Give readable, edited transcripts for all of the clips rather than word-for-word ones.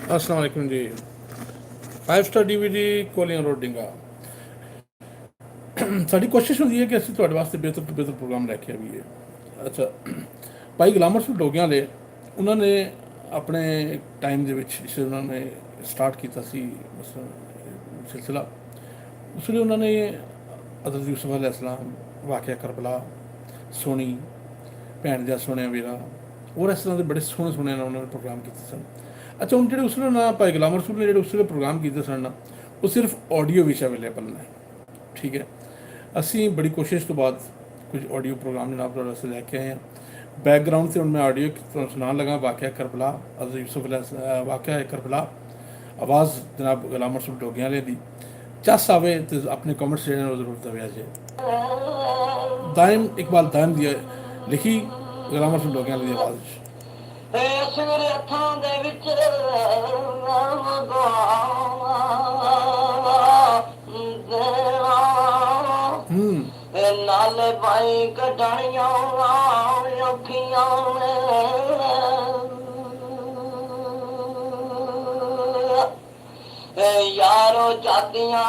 अस्सलाम वालेकुम जी। 5 star DVD ਕੋਲੀਆਂ ਰੋਡਿੰਗਾ। ਸਾਡੀ ਕੋਸ਼ਿਸ਼ ਹੁੰਦੀ ਹੈ ਕਿ ਅਸੀਂ ਤੁਹਾਡੇ ਵਾਸਤੇ ਬਿਹਤਰ ਤੋਂ ਬਿਹਤਰ ਪ੍ਰੋਗਰਾਮ ਲੈ ਕੇ ਆਈਏ। ਅੱਛਾ, ਭਾਈ ਗੁਲਾਮ ਅਰਸਦ ਡੋਗਿਆਂ ਵਾਲੇ ਉਹਨਾਂ ਨੇ ਆਪਣੇ ਟਾਈਮ ਦੇ ਵਿੱਚ ਜਿਸ ਉਹਨਾਂ ਨੇ ਸਟਾਰਟ ਕੀਤਾ ਸੀ ਮਸਲਨ ਸਿਲਸਿਲਾ, ਉਸ ਵੇਲੇ ਉਹਨਾਂ ਨੇ ਹਜ਼ਰਤ ਯੂਸਫ अलैहिस्सलाम, ਵਾਕਿਆ ਕਰਬਲਾ, ਸੋਣੀ ਭੈਣ ਦਾ ਸੋਹਣਿਆ ਵੀਰਾ, ਔਰ ਇਸ ਤਰ੍ਹਾਂ ਦੇ ਬੜੇ ਸੋਹਣੇ ਸੋਹਣੇ ਉਹਨਾਂ ਨੇ ਪ੍ਰੋਗਰਾਮ ਕੀਤੇ ਸਨ। ਅੱਛਾ, ਹੁਣ ਜਿਹੜੇ ਉਸ ਵੇਲੇ ਨਾ ਭਾਈ ਗੁਲਾਮ ਰਸੂਲ ਨੇ ਜਿਹੜੇ ਉਸ ਵੇਲੇ ਪ੍ਰੋਗਰਾਮ ਕੀਤੇ ਸਨ ਨਾ, ਉਹ ਸਿਰਫ ਆਡੀਓ ਵਿੱਚ ਅਵੇਲੇਬਲ ਨੇ। ਠੀਕ ਹੈ, ਅਸੀਂ ਬੜੀ ਕੋਸ਼ਿਸ਼ ਤੋਂ ਬਾਅਦ ਕੁਝ ਆਡੀਓ ਪ੍ਰੋਗਰਾਮ ਜਨਾਬ ਤੁਹਾਡੇ ਵਾਸਤੇ ਲੈ ਕੇ ਆਏ ਹਾਂ। बैकग्राउंड से मैं ऑडियो ਤੁਹਾਨੂੰ ਸੁਣਾਉਣ लगा वाक़या करबला, हज़रत यूसुफ वाक़या करबला, आवाज़ जनाब गुलाम रसूल डोगियां वाले दी। चस आवे तो अपने कमेंट्स जो जरूर दबिया जे। दाइम इकबाल दाइम दी लिखी गुलाम रसूल डोगियां वाले दी आवाज़ ਸਵੇਰੇ ਹੱਥਾਂ ਦੇ ਵਿੱਚ ਨਾਲੇ ਬਾਈ ਕਢਣੀਆਂ ਔਖੀਆਂ ਯਾਰੋ ਜਾਤੀਆਂ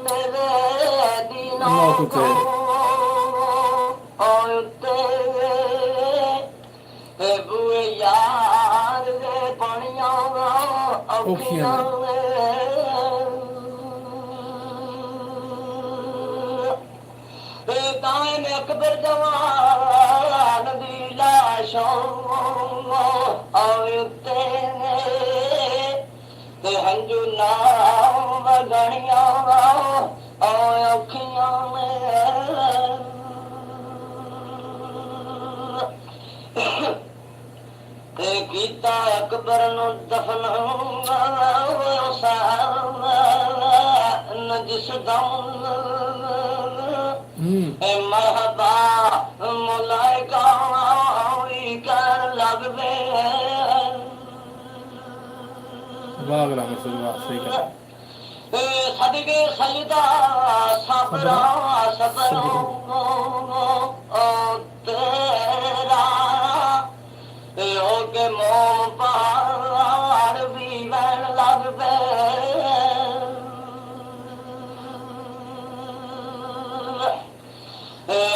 ਮੇਰੇ ਦੀਨਾਂ ਕੋ ਬੂਏ ਯਾਰ ਦੇ ਪਾਣੀਆਂ ਔਖੀਆਂ दाएं अकबर जवान दी लाशों हंजू नाम गणिया औखिया गीता अकबर नु दफन जिस दम मरहबा मुलाइका कर लगवे वाह गुलाम रसूल वाह, सही कहा। सदके सजदा सबरा सबरो तेरा हो के मोम पार भी बन लगवे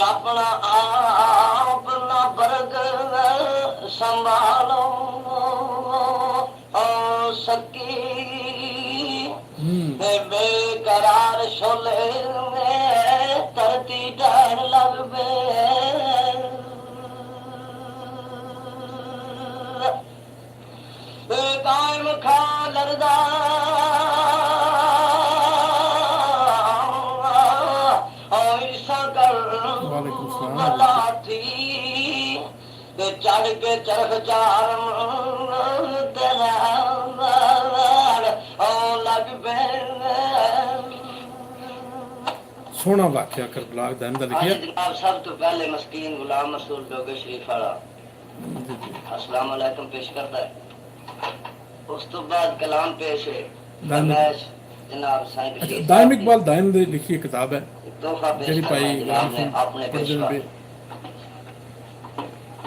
अपना आप ना बरग संभालो सकी बेकरार शोले में तरती डर लगवे कायम खा लरदा चढ़ के चरख चार सोना वाक़या करबला दाइम दा लिखिया। जनाब सब तो पहले मस्कीन गुलाम रसूल डोगे शरीफ वाला अस्सलाम वालेकुम पेश करता है। उस तो बाद कलाम पेश है जनाब साईं दाइम इकबाल दाइम दी लिखी किताब है तोहफा पेश करना है आपने पेश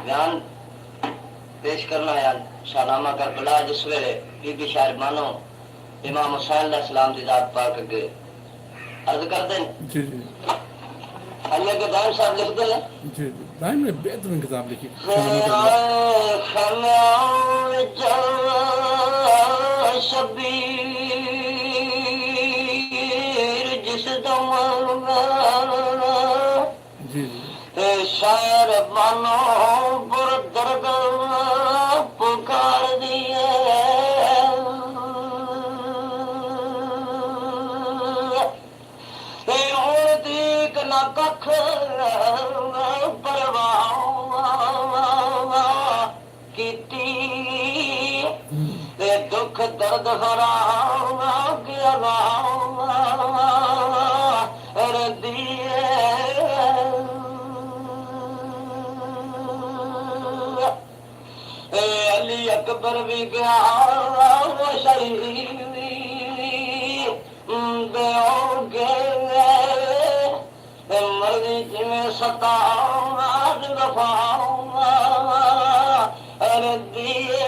बयान पेश करना है शाहनामा करबला जिस वेले बीबी शायर मानो इमाम हुसैन अलैहिस्सलाम दी जात पाक के अर्ज कर दें जी जी अल्लाह के दाम साहब लिख दे जी जी दाइम ने बेहतरीन किताब लिखी शबीर जिस दम जी शायर मानो बुर दर्द पुकार दिए दीक न कख परवाह कीती दुख दर्द हरा दिए अली अकबर भी गया शहीद दोगे मर्जी जिमें सताज दफा दिए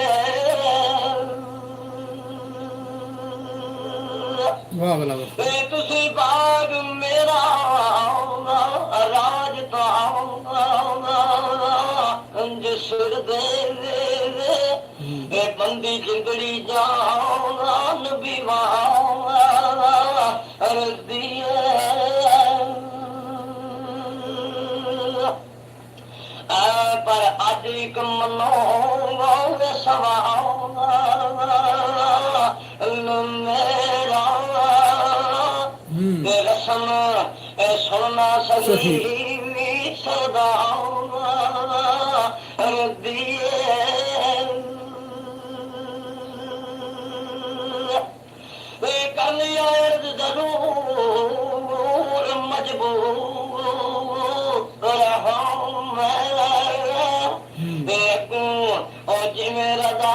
ਵਾਹ ਬਲਾ ਵਾਹ। ਤੁਸੀਂ ਬਾਗ ਮੇਰਾ ਰਾਜ ਜਿਸ ਦੇ ਬੰਦੀ ਜਿੰਦੜੀ ਜਾਨ ਰਦੀ ਪਰ ਅੱਜ ਇੱਕ ਮਨੋ ਸਵਾ ਮੇਰਾ ਰਸਮ ਸੁਣਨਾ ਸਹੀ ਸਦਾ ਕਲਿਆਣ ਜ਼ਰੂਰ ਮਜਬੂਰ ਰਹਾ ਮੈਂ ਜਿਵੇਂ ਰਦਾ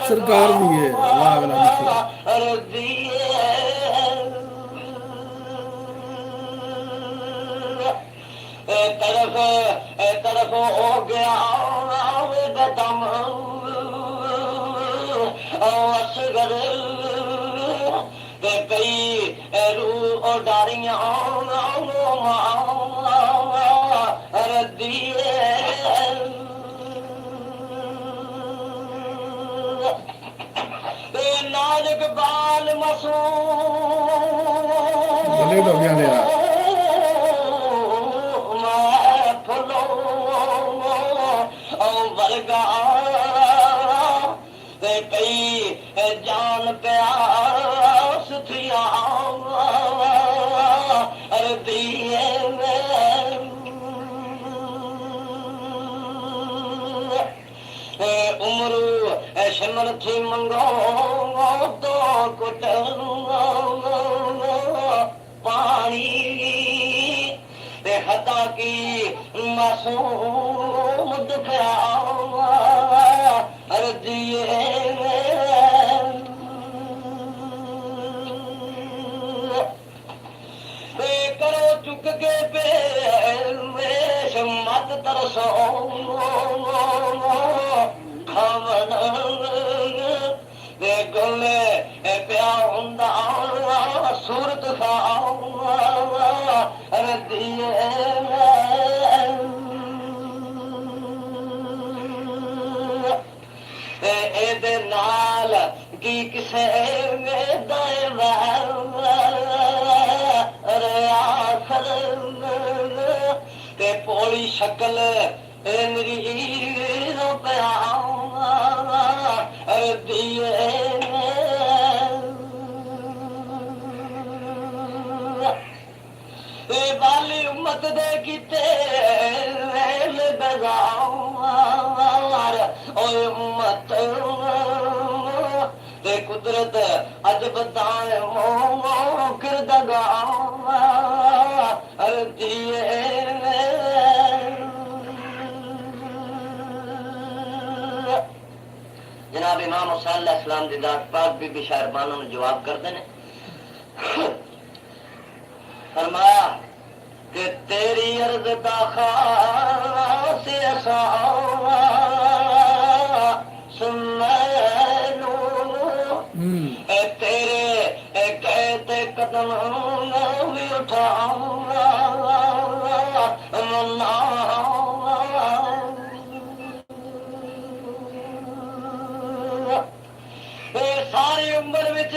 ਸਰਕਾਰ ਵੀ ਹੈ। ਵਾਹ ਬਲਾ तरफ हो गया बेदम असगर कई रू डारियां रदिए नाजक बाल मसूम बने तो क्या ले कई जान प्यास थिया दिए उमरू शिमर थी मंगो तो कुट पानी हता की मासूम दुखया दिए करो चुक के पेश मत तरसो खवन गले प्या हुंदा सूरत खाओ दिए ਇਹਦੇ ਨਾਲ ਕੀ ਕਿਸੇ ਵੇਦਾਏ ਆਖਰ ਤੇ ਪੋਲੀ ਸ਼ਕਲ ਮੇਰੀ ਰੋ ਪਿਆ ਦੀਏ ਵਾਲੀ ਉਮਤ ਦੇ ਕੀਤੇ ਬਜ਼ਾਰ ਓਏ ਉਮਤ ਤੇ ਕੁਦਰਤ ਅੱਜ ਬਤਾਏ ਮੋ ਕਿਰਦਗਾ ਅਰਦੀਏ जनाब इमाम हुसैन अलैहिस्सलाम दी दात पाक बीबी शाहरबानो ने जवाब करते ने फरमाया कि तेरी अर्ज दा खास सुनैनो तेरे कहते कदम भी उठाऊं सारी उम्र विच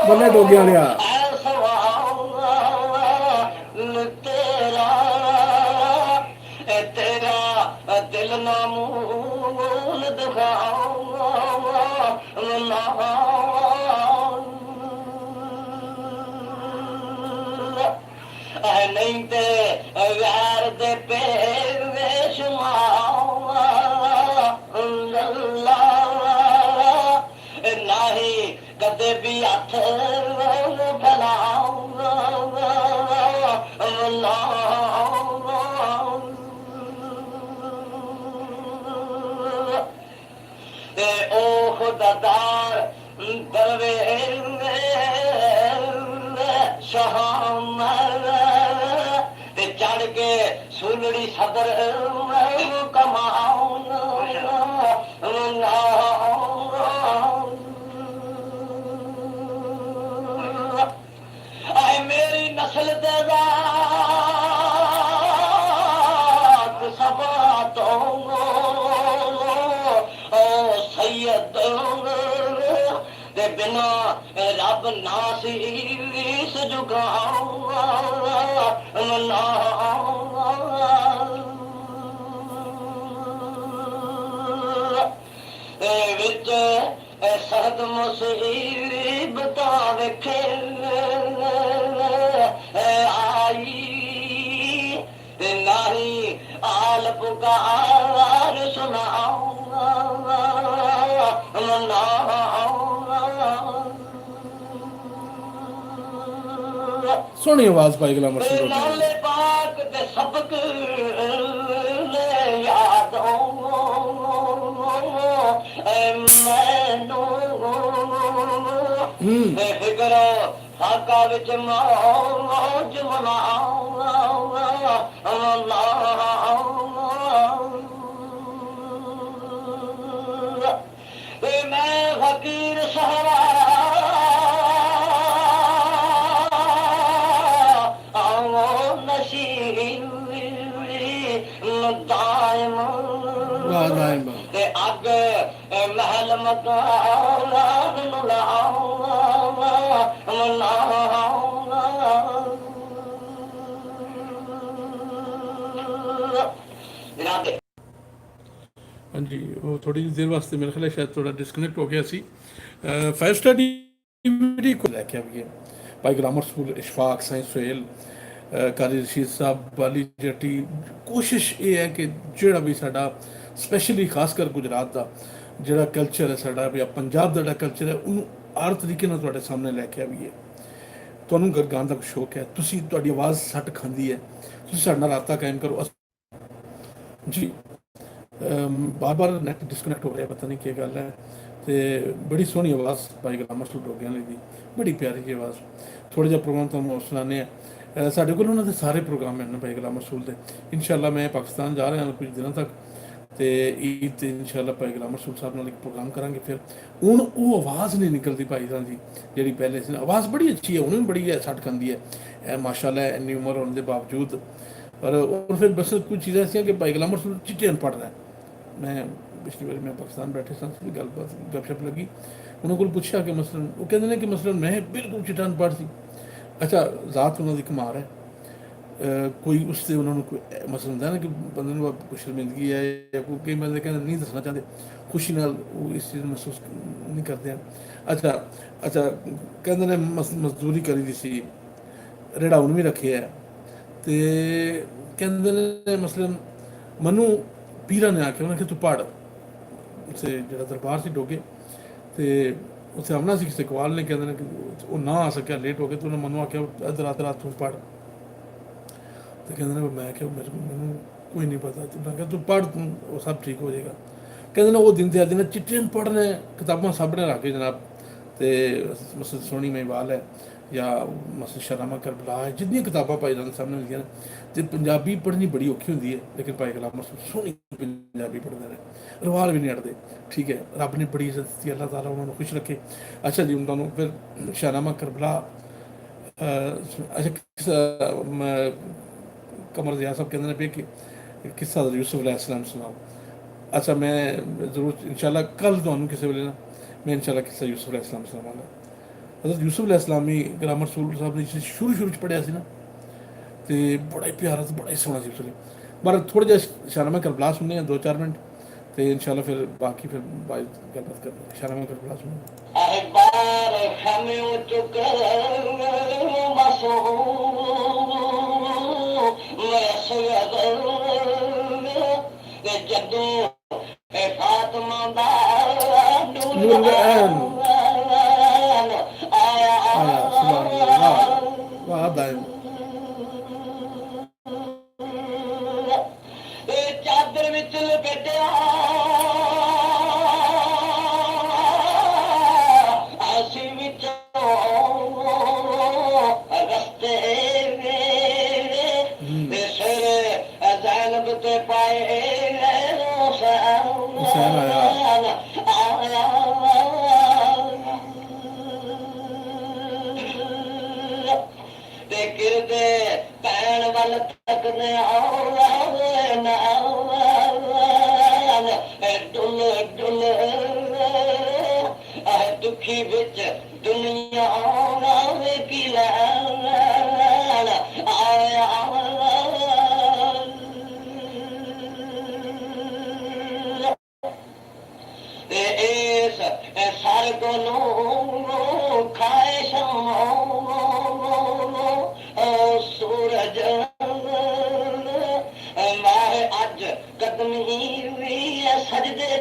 बने डोगिया लिया तेरा दिल नामूल नहीं ते यार दे पेश नाही कदे भी हथ फैलाओ ओ खुदादार दरवेश शाम चढ़ के सुनड़ी सदर कमाओ बिना रब नासीस झुकावा मना विच सख्त मुसीबत वेखे आई नाही आल पुकार सुनावा मना सोहनी आवाज भाई गुलाम अरशद डोगियां नाले पाक दे सबक ले याद मैनू फिक्र हाका विच मौज मैं फकीर सहरा अग महल हाँ जी वो थोड़ी देर वास्ते मेरे ख्याल शायद थोड़ा डिस्कनेक्ट हो गया सी 5 स्टार DVD को लैके आइए भाई grammar school Ishfaq science Suhail Qari Rashid साहब वाली जट्टी कोशिश ये है कि ਜਿਹੜਾ भी साडा स्पैशली खासकर गुजरात का ਜਿਹੜਾ कल्चर है साडा भी पंजाब का कल्चर है उन्होंने हर तरीके ਨਾਲ ਤੁਹਾਡੇ ਸਾਹਮਣੇ ਲੈ ਕੇ ਆਈਏ ਤੁਹਾਨੂੰ ਗਾਣ ਦਾ ਸ਼ੌਕ ਹੈ ਤੁਸੀਂ ਤੁਹਾਡੀ ਆਵਾਜ਼ ਸੱਟ ਖਾਂਦੀ ਹੈ ਤੁਸੀਂ ਸਾਡੇ ਨਾਲ ਰਾਬਤਾ ਕਾਇਮ ਕਰੋ जी बार बार नैट डिस्कनैक्ट हो रहा है पता नहीं क्या गल है तो बड़ी सोहनी आवाज़ भाई गुलाम अरशद डोगियां दी बड़ी प्यारी जी आवाज़ थोड़ा जिहा प्रोग्राम तुहानूं सुनाने साढ़े कोल उन्होंने सारे प्रोग्राम हैं भाई गुलाम अरशद के इंशाअल्लाह मैं पाकिस्तान जा रहा कुछ दिनों तक तो ईद ते इंशाअल्लाह भाई गुलाम अरशद साहब नाल एक प्रोग्राम करांगे फिर हुण वो आवाज़ नहीं निकलती भाई साहब जी जी पहले सी आवाज़ बड़ी अच्छी है उन्हें बड़ी है सट खांदी है माशाअल्लाह इन्नी उम्र होने के बावजूद और फिर बस कुछ चीज़ें ऐसी कि भाई गुलाम अरशद चिट्टे अनपढ़ है मैं पिछली बार मैं पाकिस्तान बैठे सन गलबात गपशप लगी उन्होंने को पूछा कि मसलन वो कहते हैं कि मसलन मैं बिल्कुल चिट्टा अनपढ़ सी अच्छा ज़ात उन्होंने कमाल है कोई उससे उन्होंने कोई मसला होंगे ना कि बंदे को कुछ शर्मिंदगी है या कोई कई बंदे कहते नहीं दसना चाहते खुशी नाल वो इस चीज़ महसूस नहीं करते हैं अच्छा अच्छा कहते ने मजदूरी करी दी सी रेड़ा उन भी रखे है तो कहते ने मसलन मनु पीरा ने आके उन्हें तू पढ़ उसे जो दरबार से डोगे तो उत्थे आना सी किसी कवाल ने कहते कि वो ना आ सकिया लेट हो गया तो उन्हें मनु आख्या अद्ध रात रात तू पढ़ तो कहते मैं क्या मेरे को मैंने कोई नहीं पता तो मैं तू पढ़ तू वो सब ठीक हो जाएगा कहते वो दिन त्यार दिन चिट्टे पढ़ने किताबां सामने रख के जनाब तो मसल सोहनी महिवाल है या मसल शरामा करबला है जितनी किताबां भाई जान सामने मिलदियां तो पंजाबी पढ़नी बड़ी औखी होंदी है लेकिन भाई गुलाम अरशद सोहनी पंजाबी पढ़ते हैं रवाल भी नहीं अड़ते ठीक है रब ने बड़ी इज्जत दी अल्लाह ताला उन्होंने खुश रखे अच्छा जी उन्होंने फिर शरामा करबला अच्छा कमर जिया साहब कहते हैं कि किस्सा यूसुफ अलैहिस्सलाम सुनाओ अच्छा मैं जरूर इंशाल्लाह कल तुहानूं किसी वेले ना मैं इंशाल्लाह किस्सा यूसुफ अलैहिस्सलाम सुनावांगा हज़रत यूसुफ अलैहिस्सलाम ही ग्रामर स्कूल साहब ने शुरू शुरू पढ़िया सी ना तो बड़ा ही प्यारा से बड़ा ही सोहना सी उसने पर थोड़ा जिहा शानामा करबला सुनने 2-4 मिनट तो इंशाल्लाह फिर बाकी फिर गलबात करते शानामा करबला सुनने चादर विच लपेटिया आसी विच रस्ते सिर ज़ैनब ते पाए किरदे पैण वाल तकने डुल डुल दुखी बिच हर कोनों खाए शामों सूरज माह अज कदमी भी सजदे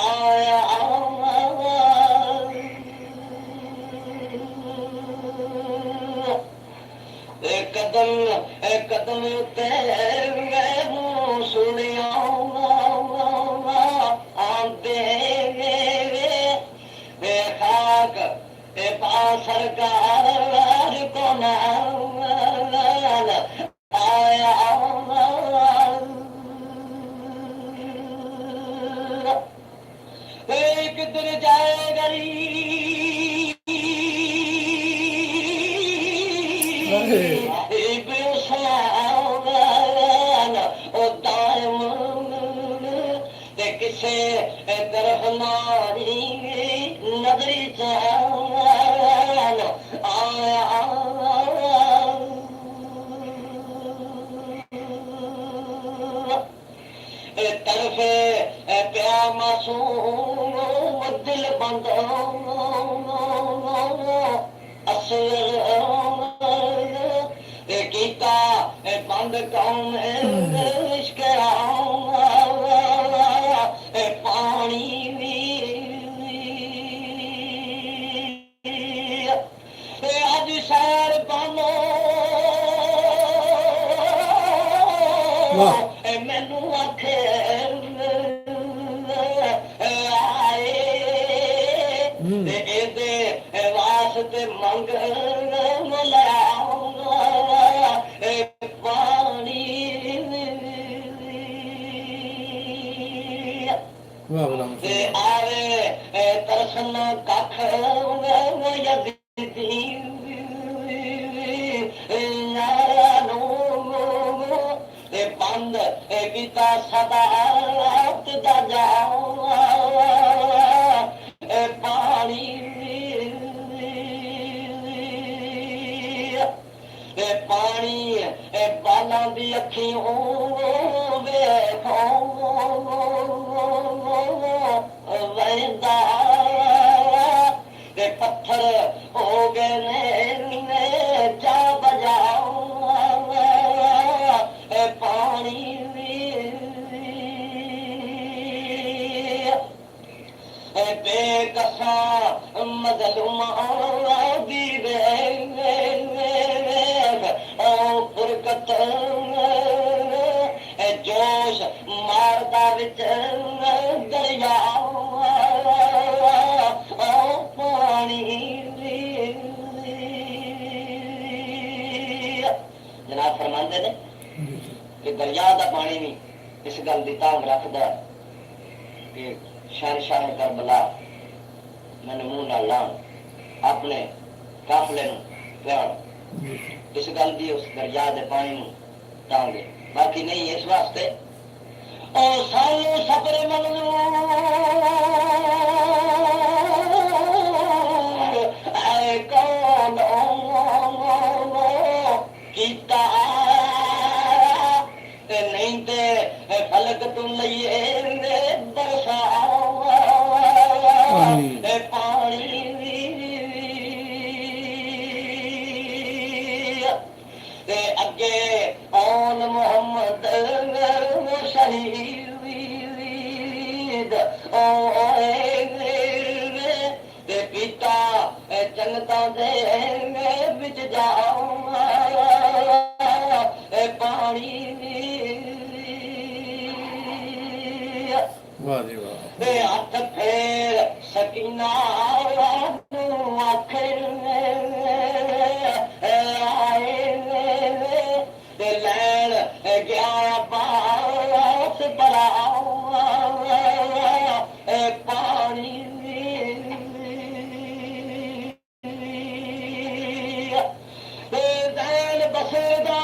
आया कदम कदम ते सुनिया आंदे खाक पा सरकार को आया किधर जाए किसे तरफ नारी नजरी आया तरफे प्या मासूम दिल बंद असर गीता बंद कौम इश्क पानी अज शहर बनो मैनू आखे आए वास्ते मंग पानी आवे तरसन कख बंद गीता सदा पानी पानी बालों दी अखियों वेखो वहदा पत्थर हो गए ने जा बजाओ पानी बेकसा मजलूम दी फुरकत जोश मारदा विच दरिया पानी जनाब फरमांदे ने कि दरिया दा पानी भी इस गल दी तांग रखदा कि शहनशाह करबला मैंने मुंह ना लान अपने काफले नूं प्याण इस गल दी उस दरिया दे पानी नूं तांगे बाकी नहीं इस वास्ते ओ सानू सबर मंजूर ऐ कौन कीता नहीं ते फलक तू लइए बरसा पानी अगे ओन मोहम्मद शहीद पिता जन्नता दे विच जाओ पानी वाह जी वाह हथ फेर सकीना आखिर आए लैन गया बास बड़ा पानी दैन बसदा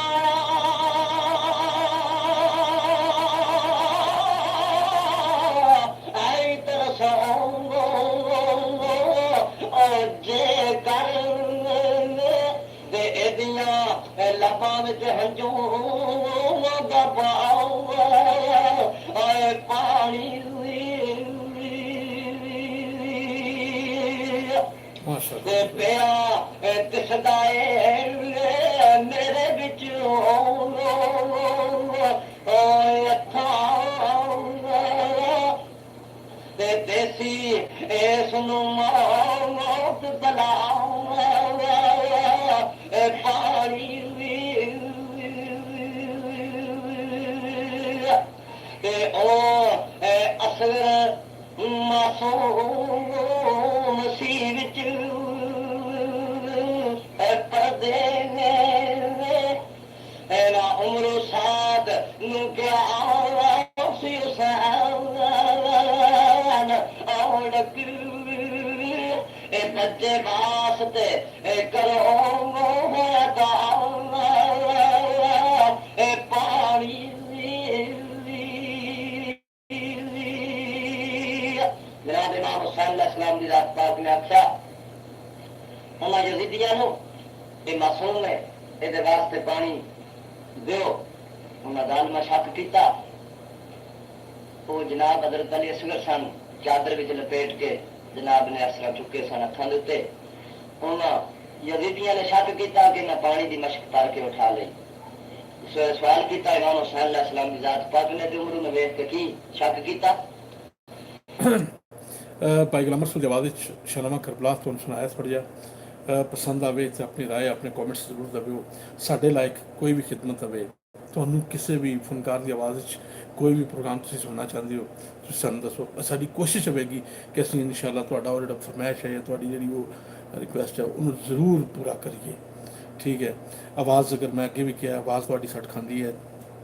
लबां विच हंजूं दा पानी ਤੇ ਪਿਆ ਦਿਸਦਾ ਏ ਮੇਰੇ ਵਿੱਚ ਤੇ ਦੇਸੀ ਇਸ ਨੂੰ ਮੌਤ ਬਲਾ ਪਾਣੀ ਤੇ ਉਹ ਅਸਰ ਮਾਸੂਮ ਸੀ ਵਿੱਚ ਪਰਦੇ ਨੇ ਨਾ ਉਮਰ ਸਾਦ ਨੂੰ ਕਿਹਾ ਸੀ ਹੁਸੈਨ ਔੜਕ ਇਹ ਬੱਚੇ ਵਾਸਤੇ ਕਰੋ ਇਹ ਪਾਣੀ जनाब इमाम हुसैन अलैहिस्सलाम दी रात पाक ने आख्या उन्हां यजीदियां नूं ये मासूम है इहदे वास्ते पानी दिओ उन्हां जालिमां शक कीता वो जनाब हजरत अली असगर सन चादर विच लपेट के जनाब ने असरा चुके सन अखां दे उत्ते उन्हां यजीदियां ने शक कीता कि ना पानी दी मशक कर के उठा लई सवाल किया इमाम हुसैन अलैहिस्सलाम दी जात पाक ने ते उमर नूं वेख के की शक कीता ਭਾਈ ਗੁਲਾਮ ਰਸੂਲ ਦੀ ਆਵਾਜ਼ ਵਿੱਚ ਸ਼ਾਨਾਮਾ ਕਰਬਲਾ ਤੁਹਾਨੂੰ ਸੁਣਾਇਆ ਥੋੜ੍ਹਾ ਜਿਹਾ ਪਸੰਦ ਆਵੇ ਤਾਂ ਆਪਣੀ ਰਾਏ ਆਪਣੇ ਕਮੈਂਟਸ ਜ਼ਰੂਰ ਦਿਓ ਸਾਡੇ ਲਾਇਕ ਕੋਈ ਵੀ ਖਿਦਮਤ ਹੋਵੇ ਤੁਹਾਨੂੰ ਕਿਸੇ ਵੀ ਫਨਕਾਰ ਦੀ ਆਵਾਜ਼ ਵਿੱਚ ਕੋਈ ਵੀ ਪ੍ਰੋਗਰਾਮ ਤੁਸੀਂ ਸੁਣਨਾ ਚਾਹੁੰਦੇ ਹੋ ਤੁਸੀਂ ਸਾਨੂੰ ਦੱਸੋ ਸਾਡੀ ਕੋਸ਼ਿਸ਼ ਹੋਵੇਗੀ ਕਿ ਅਸੀਂ ਇਨਸ਼ਾਅੱਲਾ ਤੁਹਾਡਾ ਉਹ ਜਿਹੜਾ ਫਰਮਾਇਸ਼ ਹੈ ਤੁਹਾਡੀ ਜਿਹੜੀ ਉਹ ਰਿਕੁਐਸਟ ਹੈ ਉਹਨੂੰ ਜ਼ਰੂਰ ਪੂਰਾ ਕਰੀਏ ਠੀਕ ਹੈ ਆਵਾਜ਼ ਅਗਰ ਮੈਂ ਅੱਗੇ ਵੀ ਕਿਹਾ ਆਵਾਜ਼ ਤੁਹਾਡੀ ਸੱਟ ਖਾਂਦੀ ਹੈ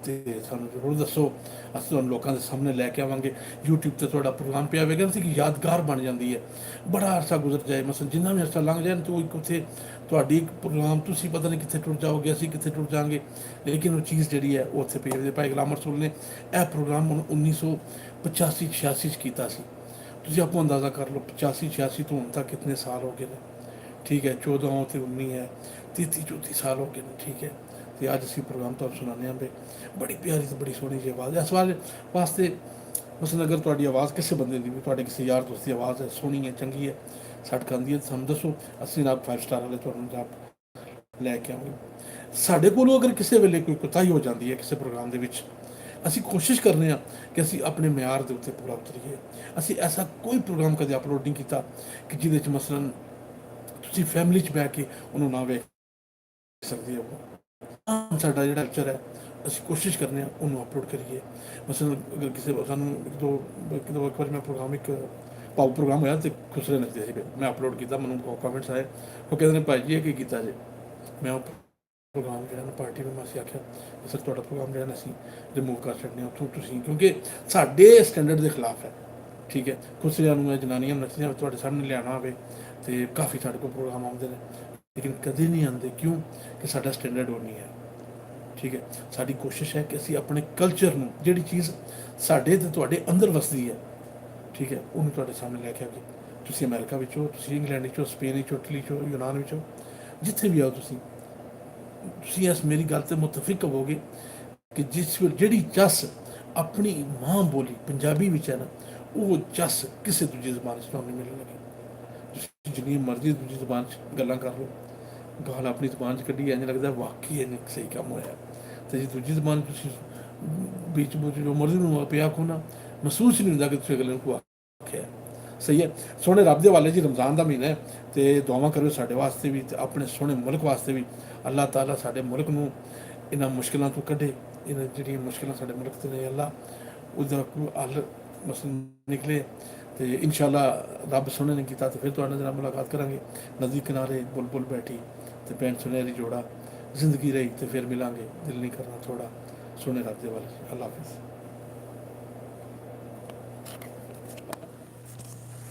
ਤੇ ਸਾਨੂੰ ਜ਼ਰੂਰ ਦੱਸੋ ਅਸੀਂ ਤੁਹਾਨੂੰ ਲੋਕਾਂ ਦੇ ਸਾਹਮਣੇ ਲੈ ਕੇ ਆਵਾਂਗੇ YouTube ਤੇ ਤੁਹਾਡਾ ਪ੍ਰੋਗਰਾਮ ਪਿਆ ਹੋਵੇਗਾ ਸੀ ਕਿ ਯਾਦਗਾਰ ਬਣ ਜਾਂਦੀ ਹੈ ਬੜਾ ਅਰਸਾ ਗੁਜ਼ਰ ਜਾਏ ਮਸਲ ਜਿੰਨਾ ਵੀ ਅਰਸਾ ਲੰਘ ਜਾਏ ਤਾਂ ਇੱਕ ਉੱਥੇ ਤੁਹਾਡੀ ਇੱਕ ਪ੍ਰੋਗਰਾਮ ਤੁਸੀਂ ਪਤਾ ਨਹੀਂ ਕਿੱਥੇ ਟੁੱਟ ਜਾਓਗੇ ਅਸੀਂ ਕਿੱਥੇ ਟੁੱਟ ਜਾਵਾਂਗੇ ਲੇਕਿਨ ਉਹ ਚੀਜ਼ ਜਿਹੜੀ ਹੈ ਉਹ ਉੱਥੇ ਪਈ ਹੋਈ ਹੈ ਭਾਈ ਗੁਲਾਮ ਰਸੂਲ ਨੇ ਇਹ ਪ੍ਰੋਗਰਾਮ ਹੁਣ 1985-86 'ਚ ਕੀਤਾ ਸੀ ਤੁਸੀਂ ਆਪੋ ਅੰਦਾਜ਼ਾ ਕਰ ਲਓ 85-86 ਤੋਂ ਹੁਣ ਤੱਕ ਕਿੰਨੇ ਸਾਲ ਹੋ ਗਏ ਨੇ ਠੀਕ ਹੈ 14 ਤੇ 19 ਹੈ 33-34 ਸਾਲ ਹੋ ਗਏ ਨੇ ਠੀਕ ਹੈ ਤੇ ਅੱਜ ਅਸੀਂ ਪ੍ਰੋਗਰਾਮ ਤੁਹਾਨੂੰ ਸੁਣਾਉਂਦੇ ਹਾਂ ਬੜੀ ਪਿਆਰੀ ਤੇ ਬੜੀ ਸੋਹਣੀ ਜਿਹੀ ਆਵਾਜ਼ ਇਸ ਵਾਸਤੇ ਮਸਲ ਅਗਰ ਤੁਹਾਡੀ ਆਵਾਜ਼ ਕਿਸੇ ਬੰਦੇ ਦੀ ਵੀ ਤੁਹਾਡੇ ਕਿਸੇ ਯਾਰ ਦੋਸਤ ਦੀ ਆਵਾਜ਼ ਹੈ ਸੋਹਣੀ ਹੈ ਚੰਗੀ ਹੈ ਸੱਟ ਖਾਂਦੀ ਹੈ ਸਾਨੂੰ ਦੱਸੋ ਅਸੀਂ ਨਾਲ 5 ਸਟਾਰ ਵਾਲੇ ਤੁਹਾਨੂੰ ਜਨਾਬ ਲੈ ਕੇ ਆਵਾਂਗੇ ਸਾਡੇ ਕੋਲੋਂ ਅਗਰ ਕਿਸੇ ਵੇਲੇ ਕੋਈ ਕੋਤਾਹੀ ਹੋ ਜਾਂਦੀ ਹੈ ਕਿਸੇ ਪ੍ਰੋਗਰਾਮ ਦੇ ਵਿੱਚ ਅਸੀਂ ਕੋਸ਼ਿਸ਼ ਕਰਨੇ ਹਾਂ ਕਿ ਅਸੀਂ ਆਪਣੇ ਮਿਆਰ ਦੇ ਉੱਤੇ ਪੂਰਾ ਉਤਰੀਏ ਅਸੀਂ ਐਸਾ ਕੋਈ ਪ੍ਰੋਗਰਾਮ ਕਦੇ ਅਪਲੋਡ ਨਹੀਂ ਕੀਤਾ ਕਿ ਜਿਹਦੇ 'ਚ ਮਸਲਨ ਤੁਸੀਂ ਫੈਮਿਲੀ 'ਚ ਬਹਿ ਕੇ ਉਹਨੂੰ ਨਾ ਵੇਖ ਸਕਦੇ ਹੋ ਸਾਡਾ ਜਿਹੜਾ ਕਲਚਰ ਹੈ ਅਸੀਂ ਕੋਸ਼ਿਸ਼ ਕਰਨੇ ਹਾਂ ਉਹਨੂੰ ਅਪਲੋਡ ਕਰੀਏ ਮਸਲਨ ਅਗਰ ਕਿਸੇ ਸਾਨੂੰ ਇੱਕ ਵਾਰ ਮੈਂ ਪ੍ਰੋਗਰਾਮ ਇੱਕ ਭਾਵ ਪ੍ਰੋਗਰਾਮ ਹੋਇਆ ਤੇ ਖੁਸਰੇ ਨੱਚਦੇ ਸੀ ਮੈਂ ਅਪਲੋਡ ਕੀਤਾ ਮੈਨੂੰ ਕਮੈਂਟਸ ਆਏ ਉਹ ਕਹਿੰਦੇ ਨੇ ਭਾਈ ਜੀ ਇਹ ਕੀ ਕੀਤਾ ਜੇ ਮੈਂ ਉਹ ਪ੍ਰੋਗਰਾਮ ਜਿਹੜਾ ਨਾ ਪਾਰਟੀ ਨੂੰ ਅਸੀਂ ਆਖਿਆ ਸਰ ਤੁਹਾਡਾ ਪ੍ਰੋਗਰਾਮ ਜਿਹੜਾ ਅਸੀਂ ਰਿਮੂਵ ਕਰ ਛੱਡਨੇ ਉੱਥੋਂ ਤੁਸੀਂ ਕਿਉਂਕਿ ਸਾਡੇ ਸਟੈਂਡਰਡ ਦੇ ਖਿਲਾਫ ਹੈ ਠੀਕ ਹੈ ਖੁਸਰਿਆਂ ਨੂੰ ਜਨਾਨੀਆਂ ਨੱਚਦੀਆਂ ਤੁਹਾਡੇ ਸਾਹਮਣੇ ਲਿਆਉਣਾ ਹੋਵੇ ਤੇ ਕਾਫੀ ਸਾਡੇ ਕੋਲ ਪ੍ਰੋਗਰਾਮ ਆਉਂਦੇ ਨੇ ਲੇਕਿਨ ਕਦੇ ਨਹੀਂ ਆਉਂਦੇ ਕਿਉਂ ਕਿ ਸਾਡਾ ਸਟੈਂਡਰਡ ਉਹ ਨਹੀਂ ਹੈ ਠੀਕ ਹੈ ਸਾਡੀ ਕੋਸ਼ਿਸ਼ ਹੈ ਕਿ ਅਸੀਂ ਆਪਣੇ ਕਲਚਰ ਨੂੰ ਜਿਹੜੀ ਚੀਜ਼ ਸਾਡੇ ਤੇ ਤੁਹਾਡੇ ਅੰਦਰ ਵਸਦੀ ਹੈ ਠੀਕ ਹੈ ਉਹਨੂੰ ਤੁਹਾਡੇ ਸਾਹਮਣੇ ਲੈ ਕੇ ਆਗੇ ਤੁਸੀਂ ਅਮਰੀਕਾ ਵਿੱਚੋਂ ਤੁਸੀਂ ਇੰਗਲੈਂਡ ਵਿੱਚੋਂ ਸਪੇਨ ਵਿੱਚੋਂ ਇਟਲੀ ਵਿੱਚੋਂ ਯੂਨਾਨ ਵਿੱਚੋਂ ਜਿੱਥੇ ਵੀ ਆਓ ਤੁਸੀਂ ਇਸ ਮੇਰੀ ਗੱਲ ਤੇ ਮੁਤਫਿਕ ਹੋਵੋਗੇ ਕਿ ਜਿਸ ਜਿਹੜੀ ਚੱਸ ਆਪਣੀ ਮਾਂ ਬੋਲੀ ਪੰਜਾਬੀ ਵਿੱਚ ਹੈ ਨਾ ਉਹ ਚੱਸ ਕਿਸੇ ਦੂਜੀ ਜ਼ਬਾਨ 'ਚ ਤੁਹਾਨੂੰ ਨਹੀਂ ਮਿਲੇਗੀ ਤੁਸੀਂ ਜਿੰਨੀ ਮਰਜ਼ੀ ਦੂਜੀ ਜ਼ਬਾਨ 'ਚ ਗੱਲਾਂ ਕਰ ਲਓ ਗੱਲ ਆਪਣੀ ਜ਼ਬਾਨ 'ਚ ਕੱਢੀ ਇੰਝ ਲੱਗਦਾ ਵਾਕਈ ਇਹਨੇ ਸਹੀ ਕੰਮ ਹੋਇਆ ਤੇ ਜੇ ਦੂਜੀ ਜ਼ਬਾਨ ਤੁਸੀਂ ਵਿੱਚ ਜੋ ਮਰਜ਼ੀ ਨੂੰ ਪਿਆ ਖੋ ਨਾ ਮਹਿਸੂਸ ਹੀ ਨਹੀਂ ਹੁੰਦਾ ਕਿ ਤੁਸੀਂ ਅਗਲੇ ਨੂੰ ਆਖਿਆ ਸਹੀ ਹੈ ਸੋਹਣੇ ਰੱਬ ਦੇ ਵਾਲੇ ਜੀ ਰਮਜ਼ਾਨ ਦਾ ਮਹੀਨਾ ਹੈ ਤੇ ਦੁਆਵਾਂ ਕਰਿਓ ਸਾਡੇ ਵਾਸਤੇ ਵੀ ਤੇ ਆਪਣੇ ਸੋਹਣੇ ਮੁਲਕ ਵਾਸਤੇ ਵੀ ਅੱਲਾਹ ਤਾਲਾ ਸਾਡੇ ਮੁਲਕ ਨੂੰ ਇਹਨਾਂ ਮੁਸ਼ਕਿਲਾਂ ਤੋਂ ਕੱਢੇ ਇਹਨਾਂ ਜਿਹੜੀਆਂ ਮੁਸ਼ਕਿਲਾਂ ਸਾਡੇ ਮੁਲਕ 'ਤੇ ਨੇ ਅੱਲਾਹ ਉਹਦਾ ਕੋਈ ਹੱਲ ਮਸਲ ਨਿਕਲੇ ਤੇ ਇਨਸ਼ਾਅੱਲਾ ਰੱਬ ਸੋਹਣੇ ਨੇ ਕੀਤਾ ਤੇ ਫਿਰ ਤੁਹਾਡੇ ਨਾਲ ਮੁਲਾਕਾਤ ਕਰਾਂਗੇ ਨਦੀ ਕਿਨਾਰੇ ਬੁਲਬੁਲ ਬੈਠੀ ਤੇ ਪੈਣ ਸੁਨਹਿਰੀ ਜੋੜਾ ਜ਼ਿੰਦਗੀ ਰਹੀ ਤੇ ਫਿਰ ਮਿਲਾਂਗੇ ਦਿਲ ਨਹੀਂ ਕਰਨਾ ਥੋੜਾ ਸੋਹਣੇ ਰੱਬ ਦੇ ਵਾਲੇ ਅੱਲਾਹ ਹਾਫਿਜ਼